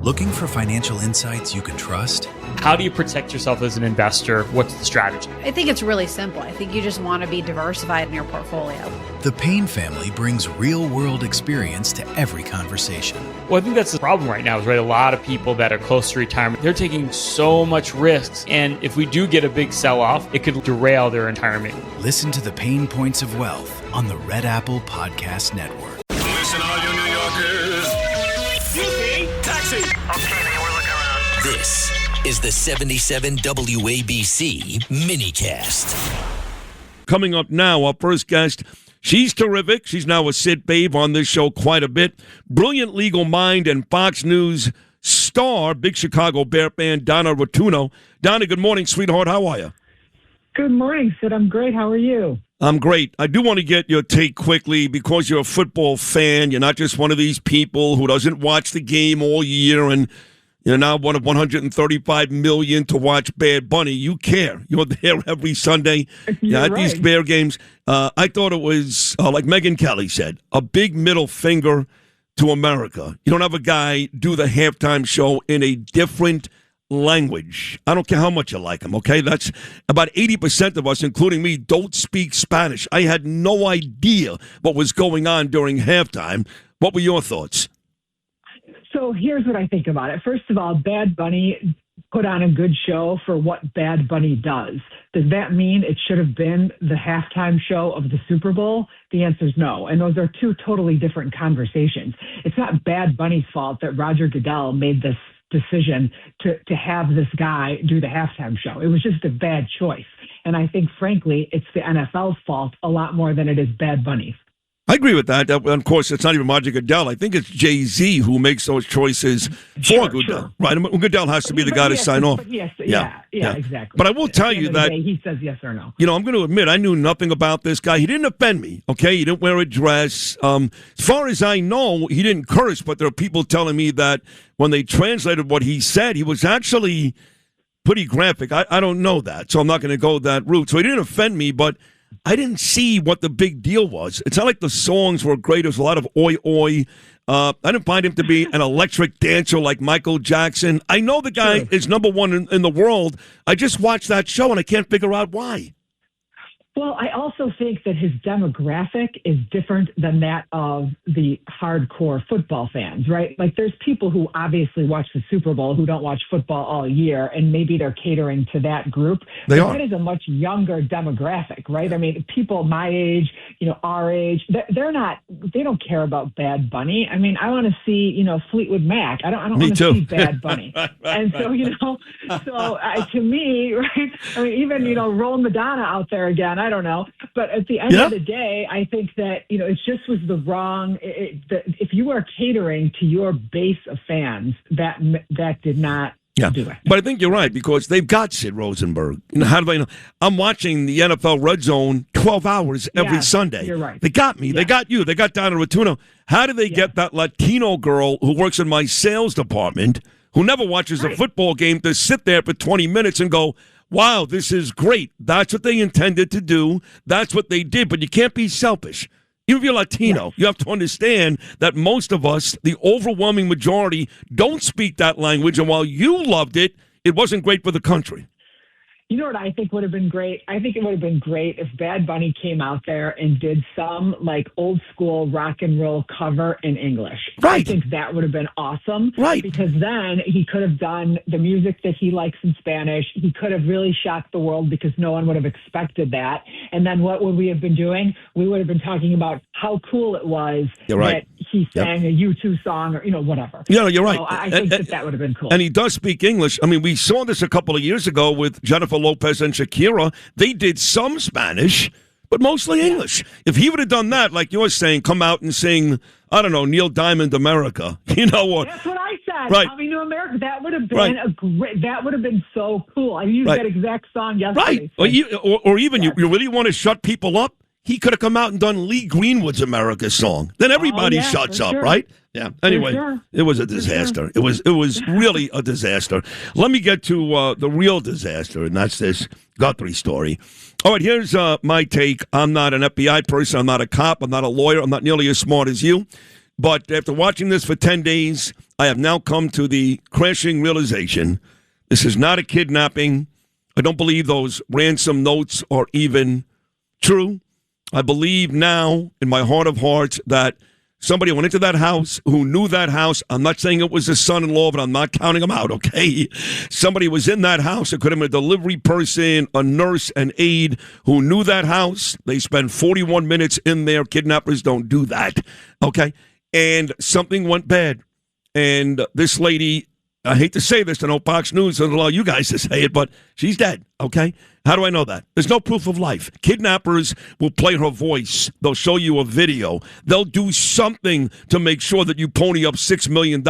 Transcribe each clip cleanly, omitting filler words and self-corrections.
Looking for financial insights you can trust? How do you protect yourself as an investor? What's the strategy? I think it's really simple. I think you just want to be diversified in your portfolio. The Payne family brings real-world experience to every conversation. Well, I think that's the problem right now is, right, a lot of people that are close to retirement, they're taking so much risks. And if we do get a big sell-off, it could derail their retirement. Listen to the Pain Points of Wealth on the Red Apple Podcast Network. Listen, all you New Yorkers. Taxi. Okay, man, we're looking around. This is the 77 WABC minicast. Coming up now, our first guest. She's terrific. She's now a sit babe on this show quite a bit. Brilliant legal mind and Fox News star, big Chicago Bear fan, Donna Rotunno. Donna, good morning, sweetheart. How are you? Good morning, Sid. I'm great. How are you? I'm great. I do want to get your take quickly because you're a football fan. You're not just one of these people who doesn't watch the game all year and you're now one of 135 million to watch Bad Bunny. You care. You're there every Sunday at these Bear games. I thought it was, like Megyn Kelly said, a big middle finger to America. You don't have a guy do the halftime show in a different language. I don't care how much you like him, okay? That's about 80% of us, including me, don't speak Spanish. I had no idea what was going on during halftime. What were your thoughts? So here's what I think about it. First of all, Bad Bunny put on a good show for what Bad Bunny does. Does that mean it should have been the halftime show of the Super Bowl? The answer is no. And those are two totally different conversations. It's not Bad Bunny's fault that Roger Goodell made this decision to have this guy do the halftime show. It was just a bad choice. And I think, frankly, it's the NFL's fault a lot more than it is Bad Bunny's. I agree with that. Of course, it's not even Roger Goodell. I think it's Jay-Z who makes those choices for Goodell. Sure. Right? I mean, Goodell has to be the guy to sign off. Yes, yeah, exactly. But I will tell you that he says yes or no. You know, I'm going to admit I knew nothing about this guy. He didn't offend me, okay? He didn't wear a dress. As far as I know, he didn't curse, but there are people telling me that when they translated what he said, he was actually pretty graphic. I don't know that, so I'm not going to go that route. So he didn't offend me, but I didn't see what the big deal was. It's not like the songs were great. There was a lot of oi, oi. I didn't find him to be an electric dancer like Michael Jackson. I know the guy is number one in the world. I just watched that show, and I can't figure out why. Well, I also think that his demographic is different than that of the hardcore football fans, right? Like, there's people who obviously watch the Super Bowl who don't watch football all year, and maybe they're catering to that group. They are. That is a much younger demographic, right? I mean, people my age, our age, they don't care about Bad Bunny. I mean, I want to see, Fleetwood Mac. I don't want to see Bad Bunny. And so, to me, right? I mean, even, roll Madonna out there again. I don't know. But at the end of the day, I think that, it just was the wrong, if you are catering to your base of fans, that did not do it. But I think you're right, because they've got Sid Rosenberg. How do I know? I'm watching the NFL Red Zone 12 hours every Sunday. You're right. They got me. Yeah. They got you. They got Donna Rotunno. How do they get that Latino girl who works in my sales department, who never watches a football game, to sit there for 20 minutes and go, wow, this is great. That's what they intended to do. That's what they did. But you can't be selfish. Even if you're Latino, you have to understand that most of us, the overwhelming majority, don't speak that language. And while you loved it, it wasn't great for the country. You know what I think would have been great? I think it would have been great if Bad Bunny came out there and did some old school rock and roll cover in English. Right. I think that would have been awesome. Right. Because then he could have done the music that he likes in Spanish. He could have really shocked the world because no one would have expected that. And then what would we have been doing? We would have been talking about how cool it was that he sang a U2 song or, whatever. You're right. So I think that would have been cool. And he does speak English. I mean, we saw this a couple of years ago with Jennifer Lopez and Shakira. They did some Spanish, but mostly English. If he would have done that, like you're saying, come out and sing, I don't know, Neil Diamond America, Or, that's what I said. Right. Coming to America. That would have been that would have been so cool. I used that exact song yesterday. Right. Or even you really want to shut people up? He could have come out and done Lee Greenwood's America song. Then everybody shuts up, right? Yeah. Anyway, it was a disaster. It was really a disaster. Let me get to the real disaster, and that's this Guthrie story. All right, here's my take. I'm not an FBI person. I'm not a cop. I'm not a lawyer. I'm not nearly as smart as you. But after watching this for 10 days, I have now come to the crashing realization this is not a kidnapping. I don't believe those ransom notes are even true. I believe now in my heart of hearts that somebody went into that house who knew that house. I'm not saying it was his son-in-law, but I'm not counting him out, okay? Somebody was in that house. It could have been a delivery person, a nurse, an aide who knew that house. They spend 41 minutes in there. Kidnappers don't do that, okay? And something went bad. And this lady, I hate to say this, I know Fox News doesn't allow you guys to say it, but she's dead, okay? How do I know that? There's no proof of life. Kidnappers will play her voice. They'll show you a video. They'll do something to make sure that you pony up $6 million.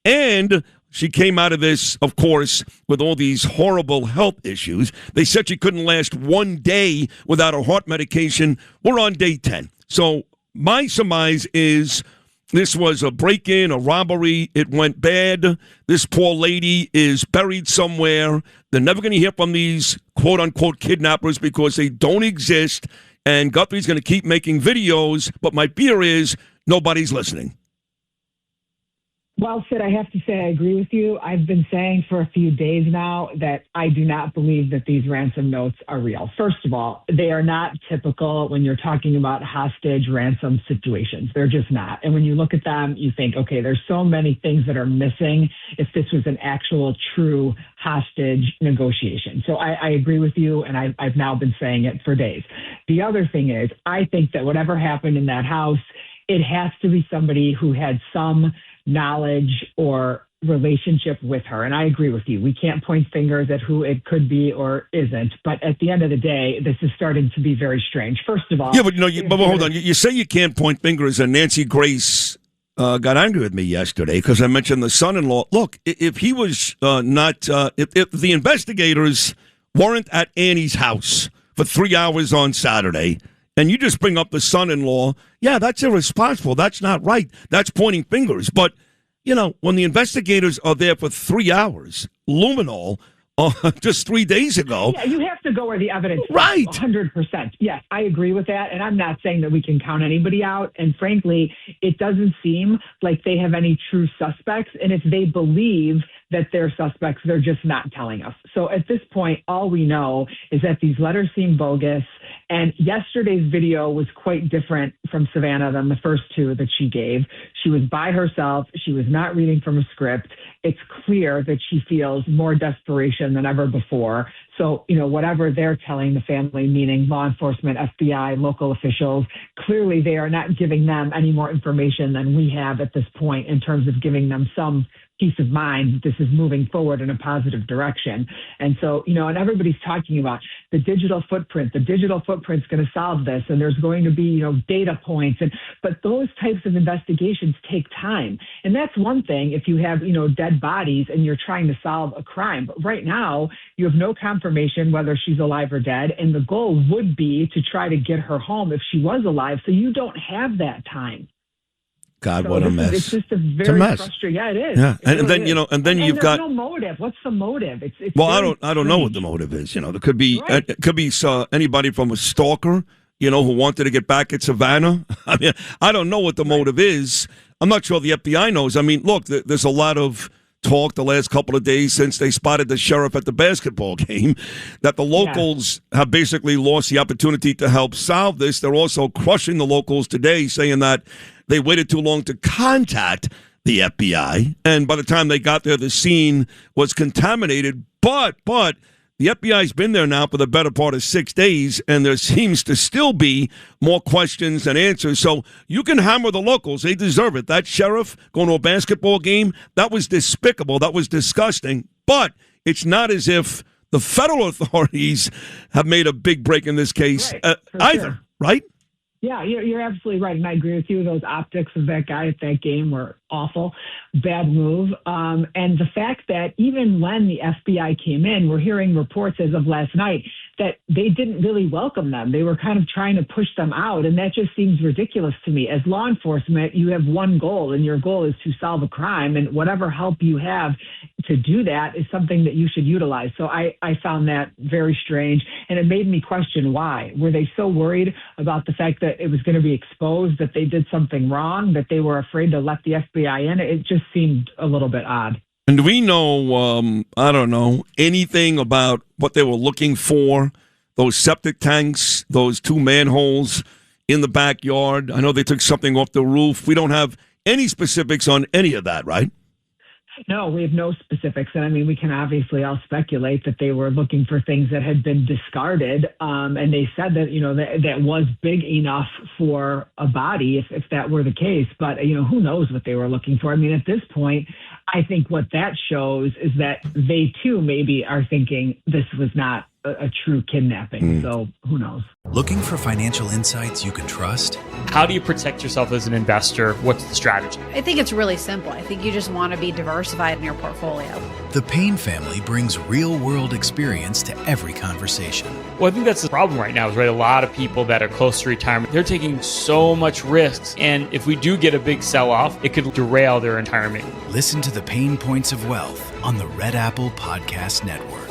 And she came out of this, of course, with all these horrible health issues. They said she couldn't last one day without her heart medication. We're on day 10. So my surmise is this was a break-in, a robbery. It went bad. This poor lady is buried somewhere. They're never going to hear from these quote-unquote kidnappers because they don't exist. And Guthrie's going to keep making videos. But my fear is nobody's listening. Well, Sid, I have to say I agree with you. I've been saying for a few days now that I do not believe that these ransom notes are real. First of all, they are not typical when you're talking about hostage ransom situations. They're just not. And when you look at them, you think, okay, there's so many things that are missing if this was an actual true hostage negotiation. So I agree with you, and I've now been saying it for days. The other thing is, I think that whatever happened in that house, it has to be somebody who had some knowledge or relationship with her. And I agree with you. We can't point fingers at who it could be or isn't. But at the end of the day, this is starting to be very strange. First of all. Yeah, but but hold on. You say you can't point fingers, and Nancy Grace got angry with me yesterday because I mentioned the son-in-law. Look, if he was if the investigators weren't at Annie's house for 3 hours on Saturday, and you just bring up the son-in-law, yeah, that's irresponsible. That's not right. That's pointing fingers. But, when the investigators are there for 3 hours, luminol, just 3 days ago. Yeah, you have to go where the evidence is. Right. 100%. Yes, I agree with that. And I'm not saying that we can count anybody out. And frankly, it doesn't seem like they have any true suspects. And if they believe that they're suspects, they're just not telling us. So at this point, all we know is that these letters seem bogus. And yesterday's video was quite different from Savannah than the first two that she gave. She was by herself. She was not reading from a script. It's clear that she feels more desperation than ever before. So, whatever they're telling the family, meaning law enforcement, FBI, local officials, clearly they are not giving them any more information than we have at this point in terms of giving them some peace of mind that this is moving forward in a positive direction. And so, and everybody's talking about the digital footprint. The digital footprint's going to solve this, and there's going to be, data points. But those types of investigations take time. And that's one thing if you have, dead bodies and you're trying to solve a crime. But right now, you have no confirmation whether she's alive or dead. And the goal would be to try to get her home if she was alive. So you don't have that time. God, what a mess! It's just a very frustrating. Yeah, it is. Yeah, and then you've got no motive. What's the motive? It's well, I don't know what the motive is. There could be anybody from a stalker, who wanted to get back at Savannah. I mean, I don't know what the motive is. I'm not sure the FBI knows. I mean, look, there's a lot of talk the last couple of days since they spotted the sheriff at the basketball game that the locals have basically lost the opportunity to help solve this. They're also crushing the locals today, saying that they waited too long to contact the FBI, and by the time they got there, the scene was contaminated. But the FBI's been there now for the better part of 6 days, and there seems to still be more questions than answers. So you can hammer the locals. They deserve it. That sheriff going to a basketball game, that was despicable. That was disgusting. But it's not as if the federal authorities have made a big break in this case either, right? Yeah, you're absolutely right. And I agree with you. Those optics of that guy at that game were awful. Bad move. And the fact that even when the FBI came in, we're hearing reports as of last night that they didn't really welcome them. They were kind of trying to push them out. And that just seems ridiculous to me. As law enforcement, you have one goal, and your goal is to solve a crime. And whatever help you have to do that is something that you should utilize. So I found that very strange, and it made me question why. Were they so worried about the fact that it was going to be exposed that they did something wrong, that they were afraid to let the FBI in? It just seemed a little bit odd. And do we know, I don't know, anything about what they were looking for? Those septic tanks, those 2 manholes in the backyard. I know they took something off the roof. We don't have any specifics on any of that, right? No, we have no specifics. And I mean, we can obviously all speculate that they were looking for things that had been discarded. And they said that, that was big enough for a body if that were the case. But, who knows what they were looking for? I mean, at this point, I think what that shows is that they too maybe are thinking this was not a true kidnapping. So who knows? Looking for financial insights you can trust? How do you protect yourself as an investor? What's the strategy? I think it's really simple. I think you just want to be diversified in your portfolio. The Payne family brings real-world experience to every conversation. Well, I think that's the problem right now is, right, a lot of people that are close to retirement, they're taking so much risks. And if we do get a big sell-off, it could derail their retirement. Listen to the Payne Points of Wealth on the Red Apple Podcast Network.